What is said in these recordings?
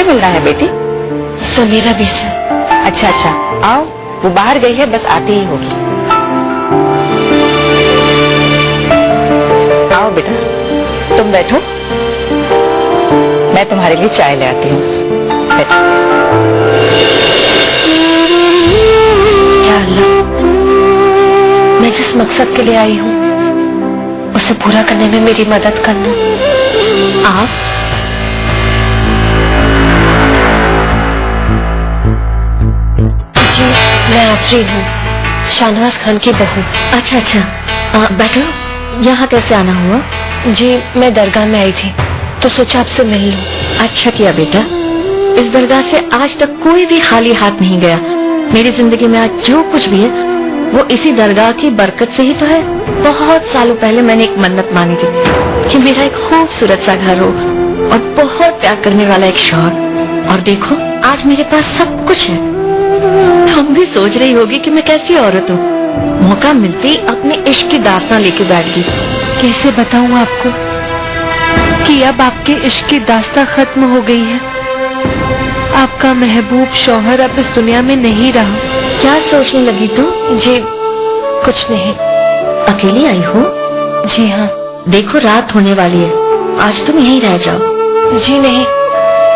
मिलना है बेटी? समीरा भी से। अच्छा अच्छा, आओ, वो बाहर गई है, बस आती ही होगी। आओ बेटा, तुम बैठो, मैं तुम्हारे लिए चाय ले आती हूँ। बैठो। या अल्लाह, मैं जिस मकसद के लिए आई हूँ उसे पूरा करने में मेरी मदद करना। आप जी, मैं आफरीन हूँ, शाहनवाज खान की बहू। अच्छा अच्छा, बैठो। यहाँ कैसे आना हुआ? जी, मैं दरगाह में आई थी तो सोचा आपसे मिल लूं। अच्छा किया बेटा, इस दरगाह से आज तक कोई भी खाली हाथ नहीं गया। मेरी जिंदगी में आज जो कुछ भी है वो इसी दरगाह की बरकत से ही तो है। बहुत सालों पहले मैंने एक मन्नत मानी थी कि मेरा एक खूबसूरत सा घर हो और बहुत प्यार करने वाला एक शौहर। और देखो, आज मेरे पास सब कुछ है। तुम भी सोच रही होगी कि मैं कैसी औरत हूँ। मौका मिलते ही अपने इश्क की दास्तान लेके बैठ गई। कैसे बताऊं आपको कि अब आपके इश्क की दास्तां खत्म हो गई है। आपका महबूब शौहर अब इस दुनिया में नहीं रहा। क्या सोचने लगी तू? जी कुछ नहीं। अकेली आई हो? जी हाँ। देखो, रात होने वाली है, आज तुम यहीं रह जाओ। जी नहीं,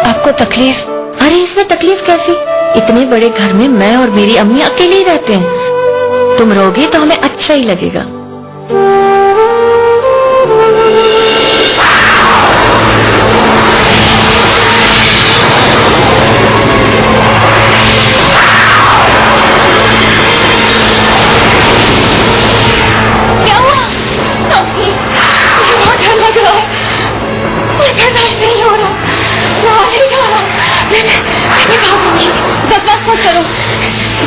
आपको तकलीफ? अरे इसमें तकलीफ कैसी? इतने बड़े घर में मैं और मेरी अम्मी अकेले ही रहते हैं। तुम रहोगे तो हमें अच्छा ही लगेगा।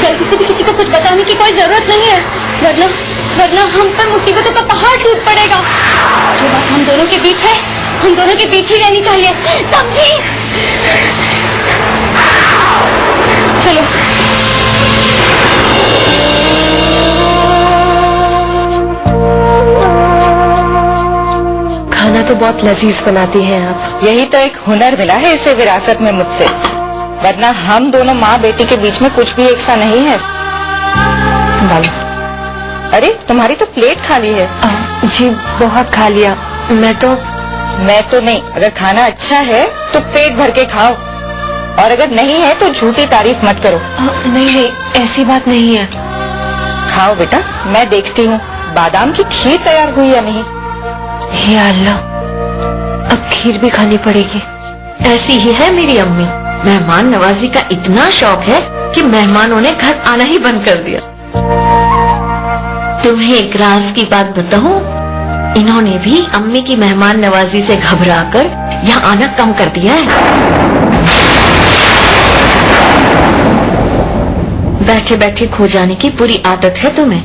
गलती से भी किसी को कुछ बताने की कोई जरूरत नहीं है, वरना हम पर मुसीबतों का पहाड़ टूट पड़ेगा। जो बात हम दोनों के बीच है, हम दोनों के बीच ही रहनी चाहिए, समझी? चलो। खाना तो बहुत लजीज बनाती हैं आप। यही तो एक हुनर मिला है इसे विरासत में मुझसे, वरना हम दोनों माँ बेटी के बीच में कुछ भी एक सा नहीं है। संभालो। अरे तुम्हारी तो प्लेट खाली है। जी बहुत खा लिया। मैं तो नहीं। अगर खाना अच्छा है तो पेट भर के खाओ, और अगर नहीं है तो झूठी तारीफ मत करो। नहीं, ऐसी बात नहीं है। खाओ बेटा, मैं देखती हूँ बादाम की खीर तैयार हुई या नहीं। हे अल्लाह, अब खीर भी खानी पड़ेगी। ऐसी ही है मेरी अम्मी। मेहमान नवाजी का इतना शौक है कि मेहमानों ने घर आना ही बंद कर दिया। तुम्हें एक राज की बात बताऊं? इन्होंने भी अम्मी की मेहमान नवाजी से घबराकर यहाँ आना कम कर दिया है। बैठे बैठे खो जाने की बुरी आदत है तुम्हें।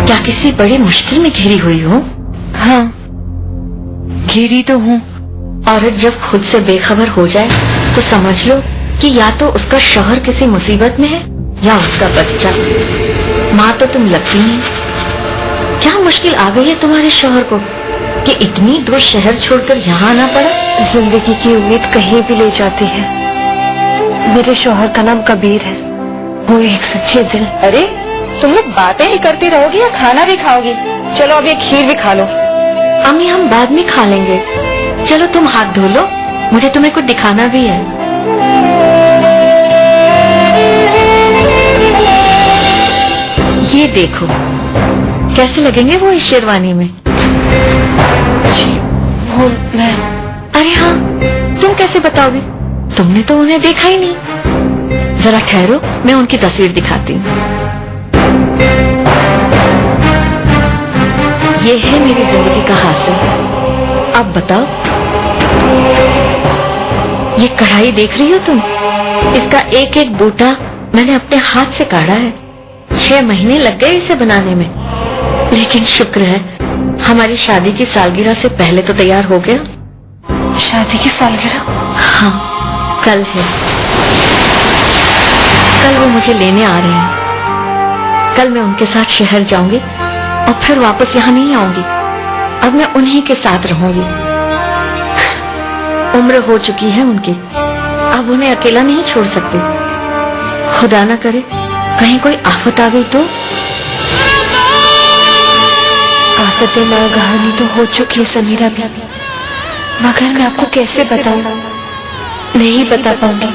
क्या किसी बड़ी मुश्किल में घिरी हुई हो? हाँ, घिरी तो हूँ। औरत जब खुद से बेखबर हो जाए तो समझ लो कि या तो उसका शौहर किसी मुसीबत में है या उसका बच्चा। माँ तो तुम लगती नहीं। क्या मुश्किल आ गई है तुम्हारे शौहर को कि इतनी दूर शहर छोड़कर यहाँ आना पड़ा? जिंदगी की उम्मीद कहीं भी ले जाती है। मेरे शौहर का नाम कबीर है, वो एक सच्चे दिल। अरे तुम लोग बातें ही करती रहोगी या खाना भी खाओगी? चलो अब ये खीर भी खा लो। अम्मी हम बाद में खा लेंगे। चलो तुम हाथ धो लो, मुझे तुम्हें कुछ दिखाना भी है। ये देखो, कैसे लगेंगे वो इस शेरवानी में? जी वो मैं। अरे हाँ, तुम कैसे बताओगी? तुमने तो उन्हें देखा ही नहीं। जरा ठहरो, मैं उनकी तस्वीर दिखाती हूँ। ये है मेरी जिंदगी का हासिल। अब बताओ, ये कढ़ाई देख रही हो तुम? इसका एक एक बूटा मैंने अपने हाथ से काढ़ा है। 6 महीने लग गए इसे बनाने में, लेकिन शुक्र है हमारी शादी की सालगिरह से पहले तो तैयार हो गया। शादी की सालगिरह? हाँ, कल है। कल वो मुझे लेने आ रहे हैं। कल मैं उनके साथ शहर जाऊंगी और फिर वापस यहाँ नहीं आऊंगी। अब मैं उन्हीं के साथ रहूंगी। उम्र हो चुकी है उनकी, अब उन्हें अकेला नहीं छोड़ सकते। खुदा न करे कहीं कोई आफत आ गई तो। आफतें नागहानी तो हो चुकी है समीरा भी, मगर मैं आपको कैसे बताऊं, नहीं बता पाऊंगी।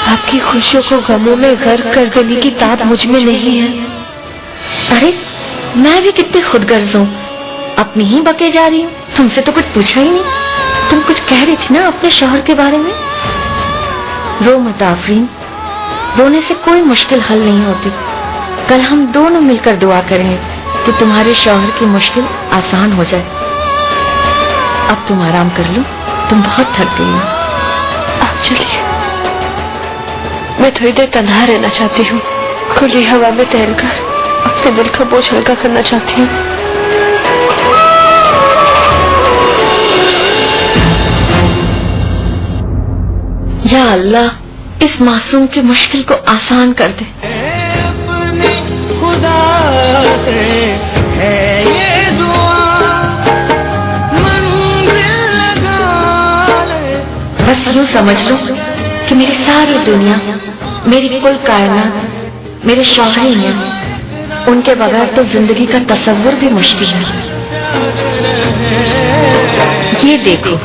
आपकी खुशियों को गमों में गर्क कर देने की ताब मुझ में नहीं है। अरे मैं भी कितनी खुदगर्ज हूँ, अपनी ही बके जा रही हूँ। तुमसे तो कुछ पूछा ही नहीं। तुम कुछ कह रही थी ना अपने शौहर के बारे में। रो मत आफरीन, रोने से कोई मुश्किल हल नहीं होती। कल हम दोनों मिलकर दुआ करेंगे कि तुम्हारे शौहर की मुश्किल आसान हो जाए। अब तुम आराम कर लो, तुम बहुत थक गई हो। आप चलिए, मैं थोड़ी देर तन्हा रहना चाहती हूँ। खुली हवा में टहलकर अपने दिल का बोझ हल्का करना चाहती हूँ। या अल्लाह, इस मासूम की मुश्किल को आसान कर दे। खुदा से है ये दुआ, मंजिल लगा ले। बस यूं समझ लो कि मेरी सारी दुनिया, मेरी कुल कायनात मेरे शौहर ही हैं। उनके बगैर तो जिंदगी का तसव्वुर भी मुश्किल है। ये देखो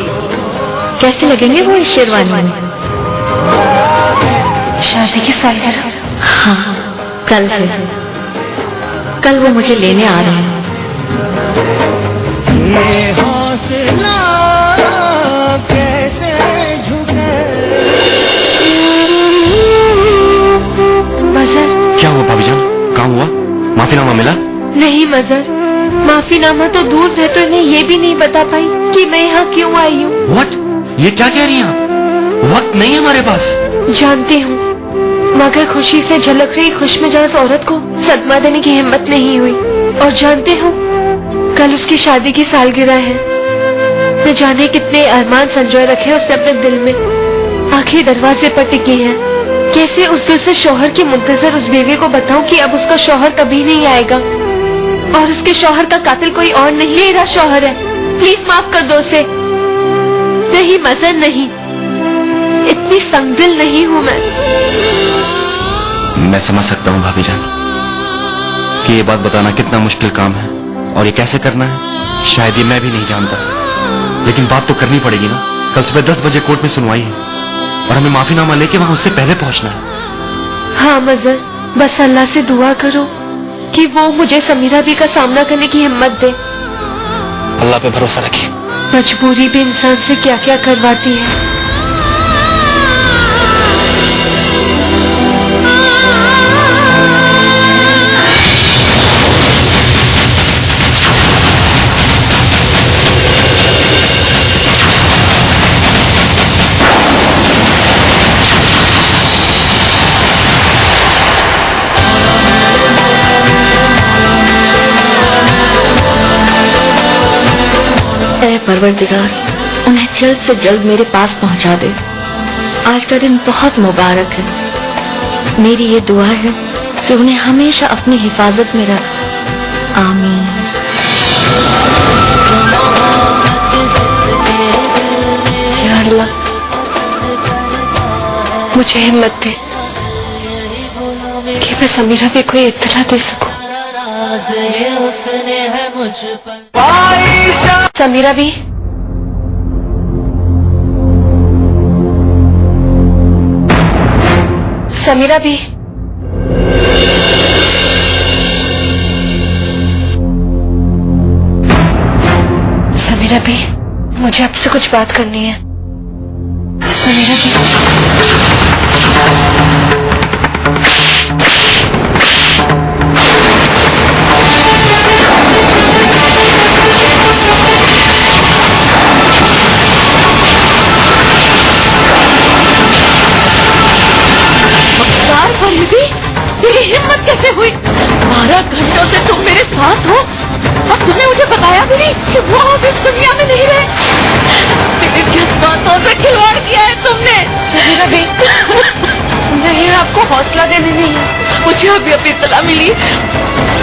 कैसे लगेंगे वो इस शेरवानी में। शादी की सालगिरह। हाँ, कल है। कल वो मुझे लेने आ रहे हैं। ये हौसला कैसे झुके। मजर। क्या हुआ भाभी जान, काम हुआ? माफीनामा मिला? नहीं मजर, माफीनामा तो दूर, मैं तो इन्हें ये भी नहीं बता पाई कि मैं यहाँ क्यों आई हूँ। व्हाट? ये क्या कह रही हैं आप? वक्त नहीं है हमारे पास। जानती हूँ, मगर खुशी से झलक रही खुशमिजाज औरत को सदमा देने की हिम्मत नहीं हुई। और जानते हो, कल उसकी शादी की सालगिरह है। न जाने कितने अरमान संजोए रखे उसने अपने दिल में, आखिर दरवाजे पर टिकी है। कैसे उस दिल से शौहर की मुंतजर उस बीवी को बताऊं कि अब उसका शौहर कभी नहीं आएगा, और उसके शौहर का कातिल कोई और नहीं, मेरा शौहर है। प्लीज माफ कर दो उसे। नहीं मजर, नहीं, इतनी संगदिल नहीं हूँ मैं समझ सकता हूँ भाभी जान कि ये बात बताना कितना मुश्किल काम है, और ये कैसे करना है शायद ये मैं भी नहीं जानता। लेकिन बात तो करनी पड़ेगी ना। कल सुबह 10 बजे कोर्ट में सुनवाई है, और हमें माफीनामा लेके वहाँ उससे पहले पहुँचना है। हाँ मजर, बस अल्लाह से दुआ करो कि वो मुझे समीरा भी का सामना करने की हिम्मत दे। अल्लाह पे भरोसा रखिए। मजबूरी भी इंसान से क्या क्या करवाती है। परवरदिगार, उन्हें जल्द से जल्द मेरे पास पहुंचा दे। आज का दिन बहुत मुबारक है। मेरी ये दुआ है कि उन्हें हमेशा अपनी हिफाजत में रख। आमीन। या अल्लाह, मुझे हिम्मत दे कि मैं समीरा भी कोई इत्तला दे सकूं। समीरा भी, समीरा भी, समीरा भी, मुझे आपसे कुछ बात करनी है। समीरा भी, तेरी हिम्मत कैसे हुई? 12 घंटों से तुम मेरे साथ हो, और तुमने मुझे बताया भी नहीं कि वो अब इस दुनिया में नहीं रहे। मेरे जज्बातों से खिलवाड़ किया है तुमने। समीरा भी, मैं आपको हौसला देने नहीं है। मुझे अभी अभी इत्तला मिली